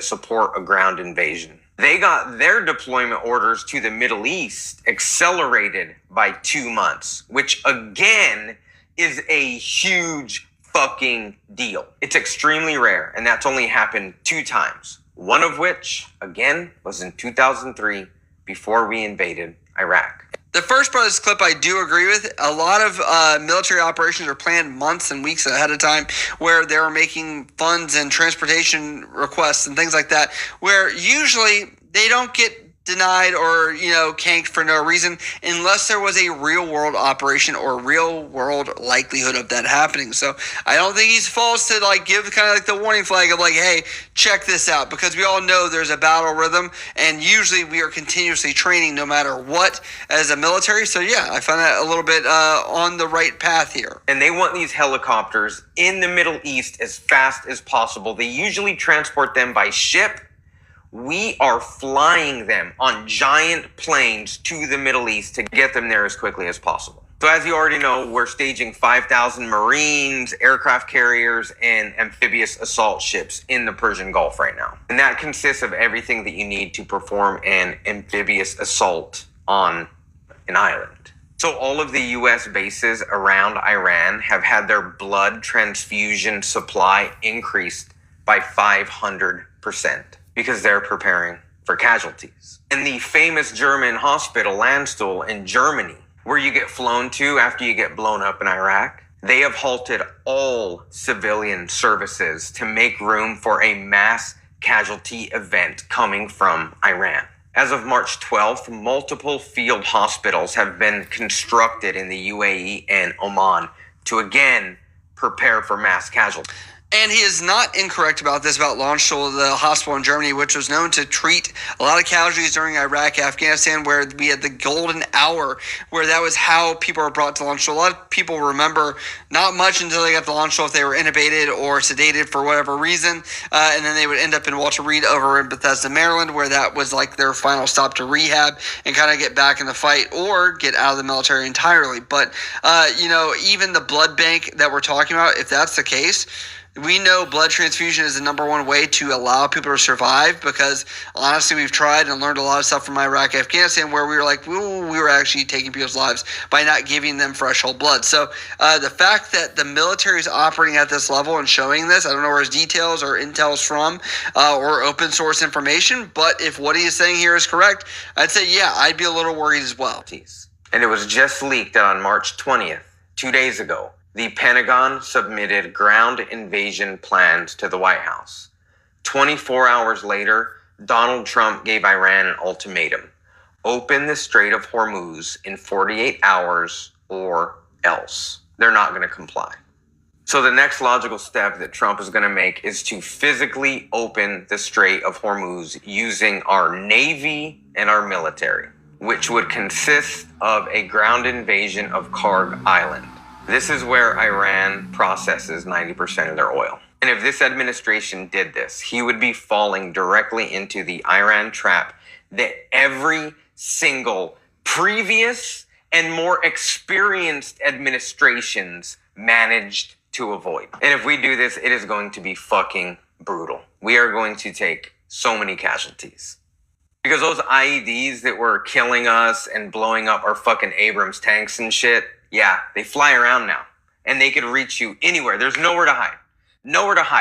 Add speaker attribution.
Speaker 1: support a ground invasion. They got their deployment orders to the Middle East accelerated by 2 months, which again is a huge fucking deal. It's extremely rare, and that's only happened 2 times. One of which, again, was in 2003 before we invaded Iraq.
Speaker 2: The first part of this clip I do agree with. A lot of military operations are planned months and weeks ahead of time, where they were making funds and transportation requests and things like that, where usually they don't get denied or, canked for no reason unless there was a real world operation or real world likelihood of that happening. So I don't think he's false to give kind of the warning flag of hey, check this out, because we all know there's a battle rhythm, and usually we are continuously training no matter what as a military. So yeah, I find that a little bit on the right path here.
Speaker 1: And they want these helicopters in the Middle East as fast as possible. They usually transport them by ship. We are flying them on giant planes to the Middle East to get them there as quickly as possible. So as you already know, we're staging 5,000 Marines, aircraft carriers, and amphibious assault ships in the Persian Gulf right now. And that consists of everything that you need to perform an amphibious assault on an island. So all of the U.S. bases around Iran have had their blood transfusion supply increased by 500%. Because they're preparing for casualties. And the famous German hospital, Landstuhl, in Germany, where you get flown to after you get blown up in Iraq, they have halted all civilian services to make room for a mass casualty event coming from Iran. As of March 12th, multiple field hospitals have been constructed in the UAE and Oman to again prepare for mass casualties.
Speaker 2: And he is not incorrect about this, about Landstuhl, the hospital in Germany, which was known to treat a lot of casualties during Iraq, Afghanistan, where we had the golden hour, where that was how people were brought to Landstuhl. A lot of people remember not much until they got to Landstuhl if they were intubated or sedated for whatever reason, and then they would end up in Walter Reed over in Bethesda, Maryland, where that was their final stop to rehab and kind of get back in the fight or get out of the military entirely. But, even the blood bank that we're talking about, if that's the case, we know blood transfusion is the number one way to allow people to survive, because honestly, we've tried and learned a lot of stuff from Iraq, Afghanistan, where we were we were actually taking people's lives by not giving them fresh whole blood. So the fact that the military is operating at this level and showing this, I don't know where his details or intel is from or open source information, but if what he is saying here is correct, I'd say, yeah, I'd be a little worried as well.
Speaker 1: And it was just leaked that on March 20th, 2 days ago, the Pentagon submitted ground invasion plans to the White House. 24 hours later, Donald Trump gave Iran an ultimatum. Open the Strait of Hormuz in 48 hours or else. They're not going to comply. So the next logical step that Trump is going to make is to physically open the Strait of Hormuz using our Navy and our military, which would consist of a ground invasion of Karg Island. This is where Iran processes 90% of their oil. And if this administration did this, he would be falling directly into the Iran trap that every single previous and more experienced administrations managed to avoid. And if we do this, it is going to be fucking brutal. We are going to take so many casualties. Because those IEDs that were killing us and blowing up our fucking Abrams tanks and shit, yeah, they fly around now, and they could reach you anywhere. There's nowhere to hide. Nowhere to hide.